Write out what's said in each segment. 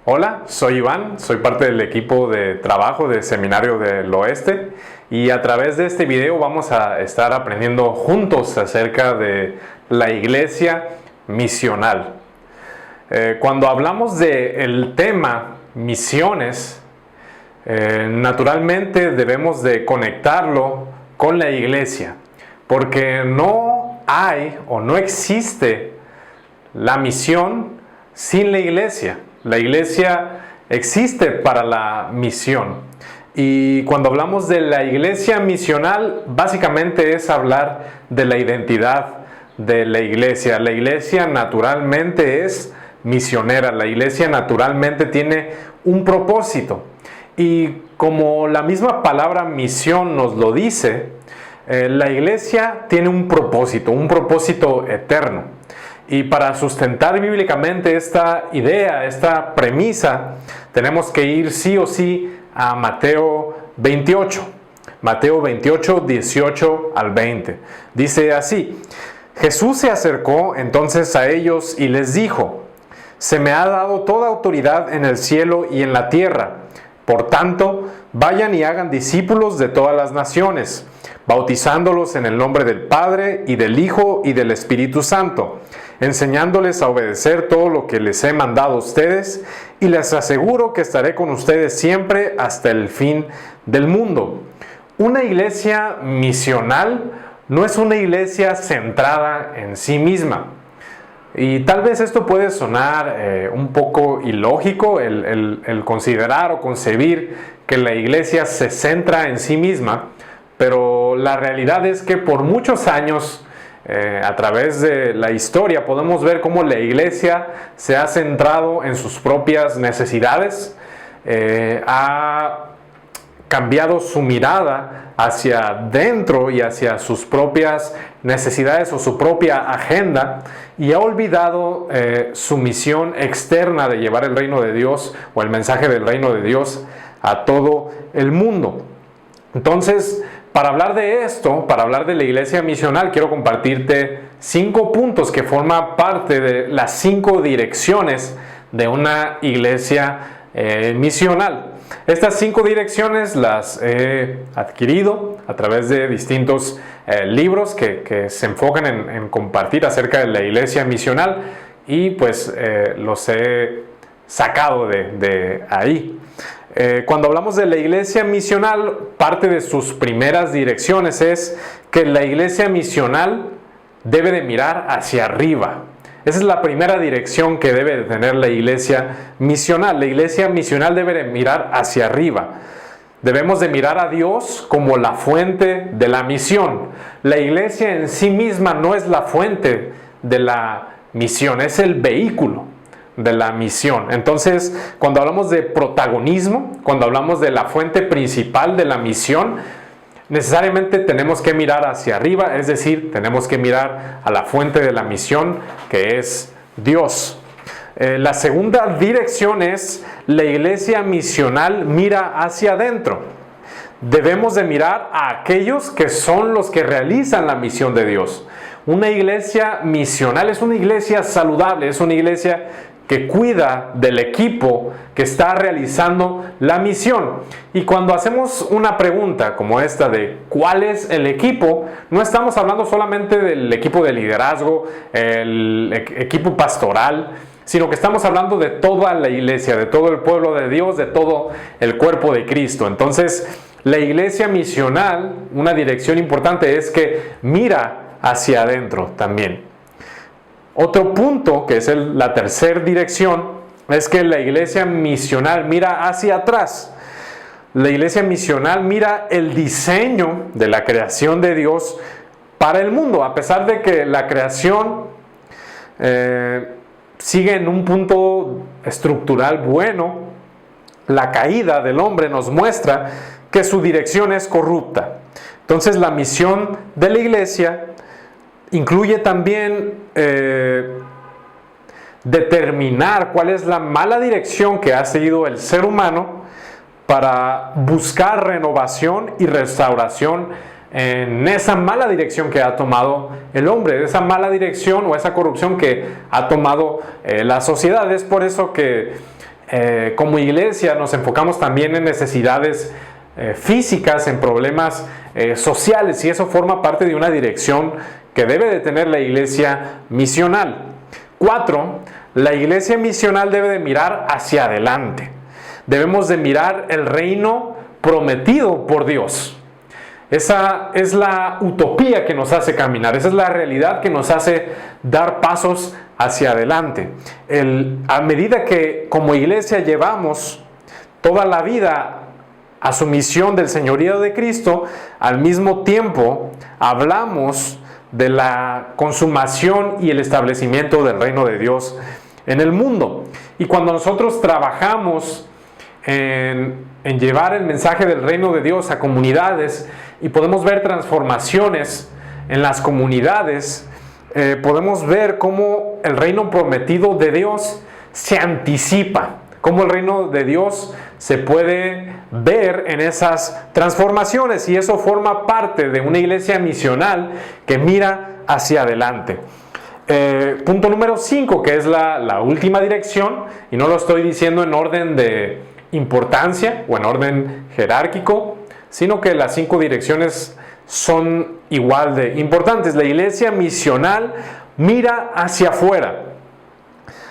Hola, soy Iván, soy parte del equipo de trabajo del Seminario del Oeste y a través de este video vamos a estar aprendiendo juntos acerca de la iglesia misional. Cuando hablamos del tema misiones, naturalmente debemos de conectarlo con la iglesia, porque no hay o no existe la misión sin la iglesia. La iglesia existe para la misión. Y cuando hablamos de la iglesia misional, básicamente es hablar de la identidad de la iglesia. La iglesia naturalmente es misionera. La iglesia naturalmente tiene un propósito. Y como la misma palabra misión nos lo dice, la iglesia tiene un propósito eterno. Y para sustentar bíblicamente esta idea, esta premisa, tenemos que ir sí o sí a Mateo 28. Mateo 28, 18 al 20. Dice así: Jesús se acercó entonces a ellos y les dijo: Se me ha dado toda autoridad en el cielo y en la tierra. Por tanto, vayan y hagan discípulos de todas las naciones, bautizándolos en el nombre del Padre y del Hijo y del Espíritu Santo, enseñándoles a obedecer todo lo que les he mandado a ustedes, y les aseguro que estaré con ustedes siempre hasta el fin del mundo. Una iglesia misional no es una iglesia centrada en sí misma. Y tal vez esto puede sonar un poco ilógico, el considerar o concebir que la iglesia se centra en sí misma, pero la realidad es que por muchos años, a través de la historia, podemos ver cómo la iglesia se ha centrado en sus propias necesidades, ha cambiado su mirada hacia adentro y hacia sus propias necesidades o su propia agenda, y ha olvidado su misión externa de llevar el reino de Dios o el mensaje del reino de Dios a todo el mundo. Entonces, para hablar de esto, para hablar de la iglesia misional, quiero compartirte 5 puntos que forman parte de las 5 direcciones de una iglesia misional. Estas 5 direcciones las he adquirido a través de distintos libros que se enfocan en compartir acerca de la iglesia misional, y pues los he sacado de ahí. Cuando hablamos de la iglesia misional, parte de sus primeras direcciones es que la iglesia misional debe de mirar hacia arriba. Esa es la primera dirección que debe de tener la iglesia misional. La iglesia misional debe de mirar hacia arriba. Debemos de mirar a Dios como la fuente de la misión. La iglesia en sí misma no es la fuente de la misión, es el vehículo de la misión. Entonces, cuando hablamos de protagonismo, cuando hablamos de la fuente principal de la misión, necesariamente tenemos que mirar hacia arriba, es decir, tenemos que mirar a la fuente de la misión, que es Dios. La segunda dirección es: la iglesia misional mira hacia adentro. Debemos de mirar a aquellos que son los que realizan la misión de Dios. Una iglesia misional es una iglesia saludable, es una iglesia que cuida del equipo que está realizando la misión. Y cuando hacemos una pregunta como esta de ¿cuál es el equipo?, no estamos hablando solamente del equipo de liderazgo, el equipo pastoral, sino que estamos hablando de toda la iglesia, de todo el pueblo de Dios, de todo el cuerpo de Cristo. Entonces, la iglesia misional, una dirección importante es que mira hacia adentro también. Otro punto, que es la tercera dirección, es que la iglesia misional mira hacia atrás. La iglesia misional mira el diseño de la creación de Dios para el mundo. A pesar de que la creación sigue en un punto estructural bueno, la caída del hombre nos muestra que su dirección es corrupta. Entonces, la misión de la iglesia incluye también determinar cuál es la mala dirección que ha seguido el ser humano para buscar renovación y restauración en esa mala dirección que ha tomado el hombre, esa mala dirección o esa corrupción que ha tomado la sociedad. Es por eso que como iglesia nos enfocamos también en necesidades físicas, en problemas sociales, y eso forma parte de una dirección que debe de tener la iglesia misional. 4. La iglesia misional debe de mirar hacia adelante. Debemos de mirar el reino prometido por Dios. Esa es la utopía que nos hace caminar, esa es la realidad que nos hace dar pasos hacia adelante. A medida que como iglesia llevamos toda la vida a su misión del señorío de Cristo, al mismo tiempo hablamos de la consumación y el establecimiento del reino de Dios en el mundo. Y cuando nosotros trabajamos en llevar el mensaje del reino de Dios a comunidades y podemos ver transformaciones en las comunidades, podemos ver cómo el reino prometido de Dios se anticipa, cómo el reino de Dios se puede ver en esas transformaciones, y eso forma parte de una iglesia misional que mira hacia adelante. Punto número 5, que es la última dirección, y no lo estoy diciendo en orden de importancia o en orden jerárquico, sino que las 5 direcciones son igual de importantes. La iglesia misional mira hacia afuera.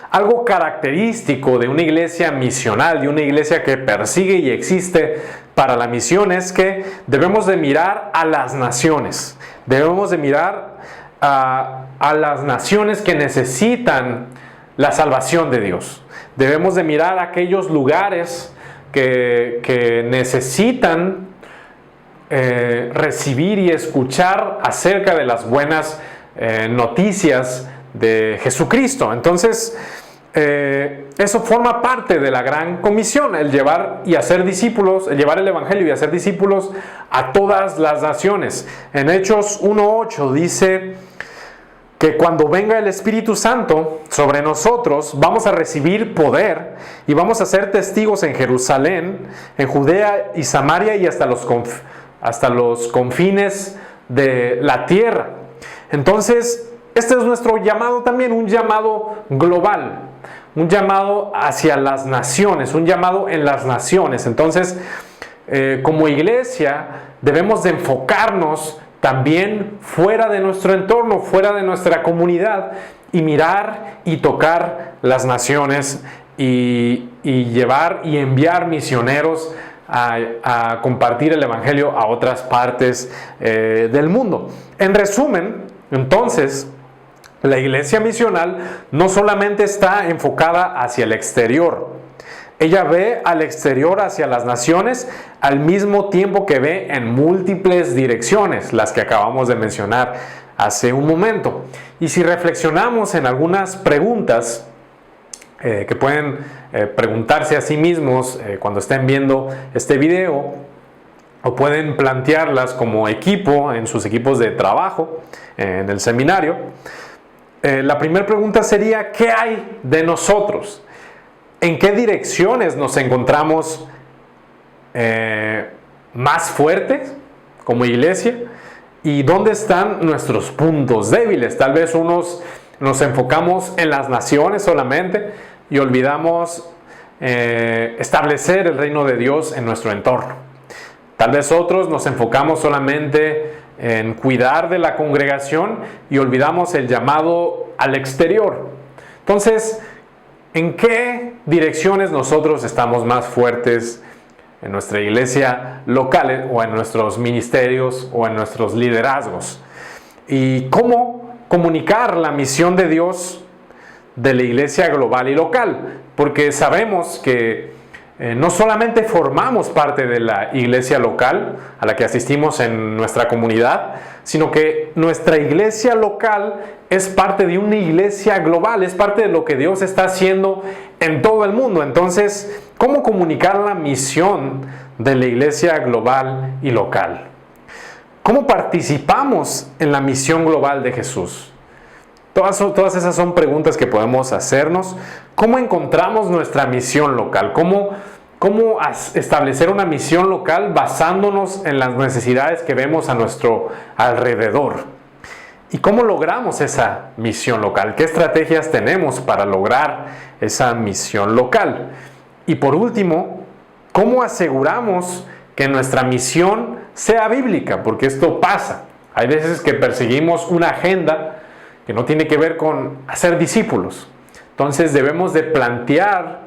Algo característico de una iglesia misional, de una iglesia que persigue y existe para la misión, es que debemos de mirar a las naciones. Debemos de mirar a las naciones que necesitan la salvación de Dios. Debemos de mirar a aquellos lugares que necesitan recibir y escuchar acerca de las buenas noticias de Jesucristo. Entonces, eso forma parte de la gran comisión, el llevar y hacer discípulos, el llevar el evangelio y hacer discípulos a todas las naciones. En Hechos 1:8 dice que cuando venga el Espíritu Santo sobre nosotros, vamos a recibir poder y vamos a ser testigos en Jerusalén, en Judea y Samaria y hasta los confines de la tierra. Entonces, este es nuestro llamado también, un llamado global, un llamado hacia las naciones, un llamado en las naciones. Entonces, como iglesia, debemos de enfocarnos también fuera de nuestro entorno, fuera de nuestra comunidad, y mirar y tocar las naciones y llevar y enviar misioneros a compartir el evangelio a otras partes del mundo. En resumen, entonces, la iglesia misional no solamente está enfocada hacia el exterior, ella ve al exterior hacia las naciones al mismo tiempo que ve en múltiples direcciones, las que acabamos de mencionar hace un momento. Y si reflexionamos en algunas preguntas que pueden preguntarse a sí mismos cuando estén viendo este video, o pueden plantearlas como equipo en sus equipos de trabajo, en el seminario, la primera pregunta sería: ¿qué hay de nosotros? ¿En qué direcciones nos encontramos más fuertes como iglesia? ¿Y dónde están nuestros puntos débiles? Tal vez unos nos enfocamos en las naciones solamente y olvidamos establecer el reino de Dios en nuestro entorno. Tal vez otros nos enfocamos solamente en cuidar de la congregación y olvidamos el llamado al exterior. Entonces, ¿en qué direcciones nosotros estamos más fuertes en nuestra iglesia local o en nuestros ministerios o en nuestros liderazgos? ¿Y cómo comunicar la misión de Dios de la iglesia global y local? Porque sabemos que no solamente formamos parte de la iglesia local a la que asistimos en nuestra comunidad, sino que nuestra iglesia local es parte de una iglesia global, es parte de lo que Dios está haciendo en todo el mundo. Entonces, ¿cómo comunicar la misión de la iglesia global y local? ¿Cómo participamos en la misión global de Jesús? Todas esas son preguntas que podemos hacernos. ¿Cómo encontramos nuestra misión local? ¿Cómo establecer una misión local basándonos en las necesidades que vemos a nuestro alrededor? ¿Y cómo logramos esa misión local? ¿Qué estrategias tenemos para lograr esa misión local? Y por último, ¿cómo aseguramos que nuestra misión sea bíblica? Porque esto pasa. Hay veces que perseguimos una agenda que no tiene que ver con hacer discípulos. Entonces debemos de plantear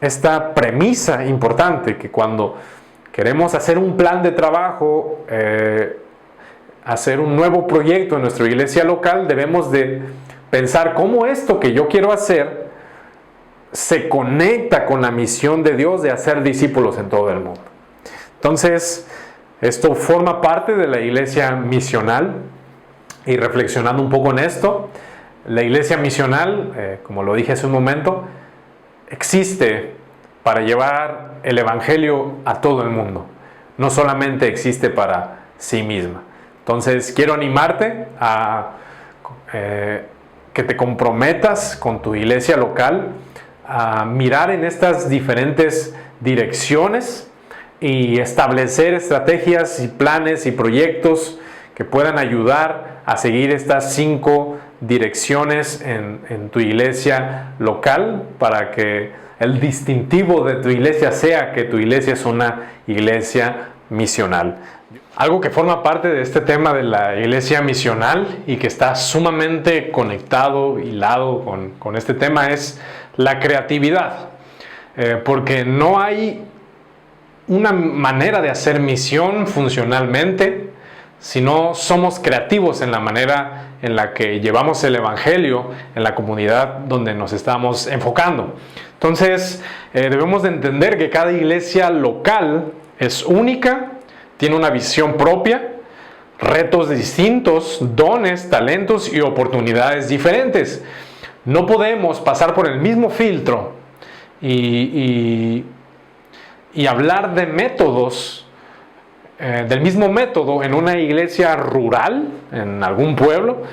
esta premisa importante, que cuando queremos hacer un plan de trabajo, hacer un nuevo proyecto en nuestra iglesia local, debemos de pensar cómo esto que yo quiero hacer se conecta con la misión de Dios de hacer discípulos en todo el mundo. Entonces, esto forma parte de la iglesia misional. Y reflexionando un poco en esto, la iglesia misional, como lo dije hace un momento, existe para llevar el evangelio a todo el mundo. No solamente existe para sí misma. Entonces, quiero animarte a que te comprometas con tu iglesia local, a mirar en estas diferentes direcciones y establecer estrategias y planes y proyectos que puedan ayudar a seguir estas 5 direcciones en tu iglesia local, para que el distintivo de tu iglesia sea que tu iglesia es una iglesia misional. Algo que forma parte de este tema de la iglesia misional y que está sumamente conectado, hilado con este tema, es la creatividad. Porque no hay una manera de hacer misión funcionalmente si no somos creativos en la manera en la que llevamos el evangelio en la comunidad donde nos estamos enfocando. Entonces, debemos de entender que cada iglesia local es única, tiene una visión propia, retos distintos, dones, talentos y oportunidades diferentes. No podemos pasar por el mismo filtro y hablar de métodos, del mismo método en una iglesia rural, en algún pueblo,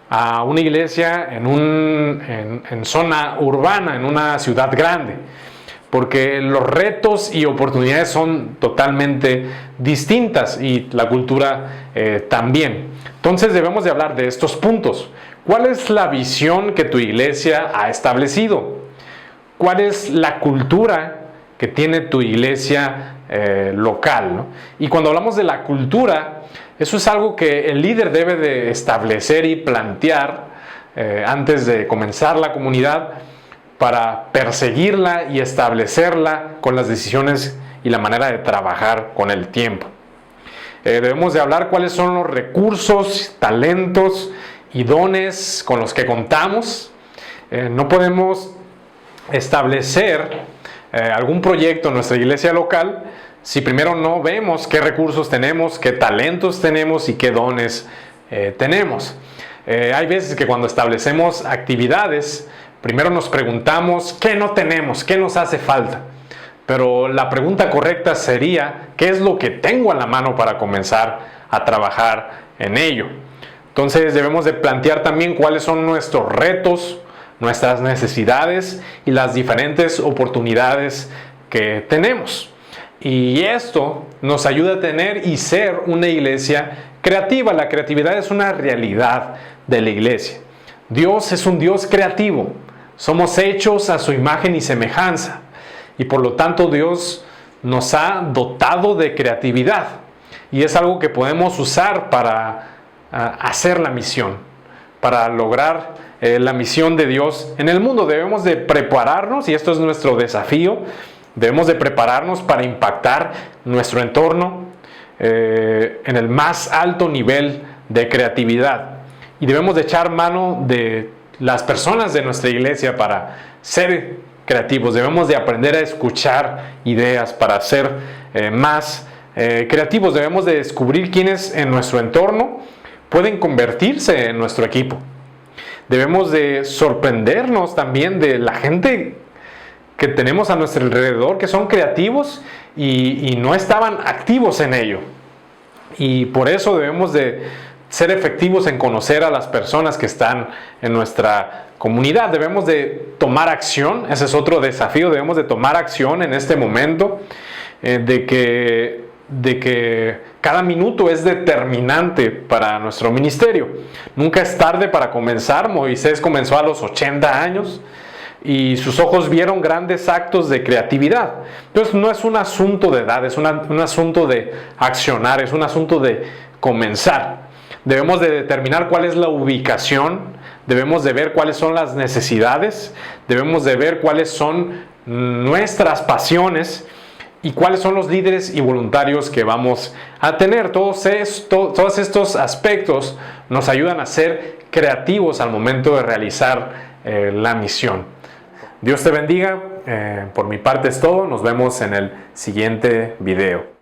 a una iglesia en zona urbana, en una ciudad grande. Porque los retos y oportunidades son totalmente distintas y la cultura también. Entonces debemos de hablar de estos puntos. ¿Cuál es la visión que tu iglesia ha establecido? ¿Cuál es la cultura que tiene tu iglesia local, ¿no? Y cuando hablamos de la cultura, eso es algo que el líder debe de establecer y plantear antes de comenzar la comunidad, para perseguirla y establecerla con las decisiones y la manera de trabajar con el tiempo. Debemos de hablar cuáles son los recursos, talentos y dones con los que contamos. No podemos establecer algún proyecto en nuestra iglesia local si primero no vemos qué recursos tenemos, qué talentos tenemos y qué dones tenemos. Hay veces que cuando establecemos actividades, primero nos preguntamos qué no tenemos, qué nos hace falta. Pero la pregunta correcta sería, ¿qué es lo que tengo a la mano para comenzar a trabajar en ello? Entonces debemos de plantear también cuáles son nuestros retos, nuestras necesidades y las diferentes oportunidades que tenemos. Y esto nos ayuda a tener y ser una iglesia creativa. La creatividad es una realidad de la iglesia. Dios es un Dios creativo. Somos hechos a su imagen y semejanza. Y por lo tanto Dios nos ha dotado de creatividad. Y es algo que podemos usar para hacer la misión, para lograr la misión de Dios en el mundo. Debemos de prepararnos, y esto es nuestro desafío, debemos de prepararnos para impactar nuestro entorno en el más alto nivel de creatividad. Y debemos de echar mano de las personas de nuestra iglesia para ser creativos. Debemos de aprender a escuchar ideas para ser más creativos. Debemos de descubrir quiénes en nuestro entorno pueden convertirse en nuestro equipo. Debemos de sorprendernos también de la gente que tenemos a nuestro alrededor, que son creativos y no estaban activos en ello. Y por eso debemos de ser efectivos en conocer a las personas que están en nuestra comunidad. Debemos de tomar acción. Ese es otro desafío. Debemos de tomar acción en este momento, de que cada minuto es determinante para nuestro ministerio. Nunca es tarde para comenzar. Moisés comenzó a los 80 años. y sus ojos vieron grandes actos de creatividad. Entonces no es un asunto de edad, es un asunto de accionar, es un asunto de comenzar. Debemos de determinar cuál es la ubicación, debemos de ver cuáles son las necesidades, debemos de ver cuáles son nuestras pasiones y cuáles son los líderes y voluntarios que vamos a tener. Todos estos aspectos nos ayudan a ser creativos al momento de realizar la misión. Dios te bendiga. Por mi parte es todo. Nos vemos en el siguiente video.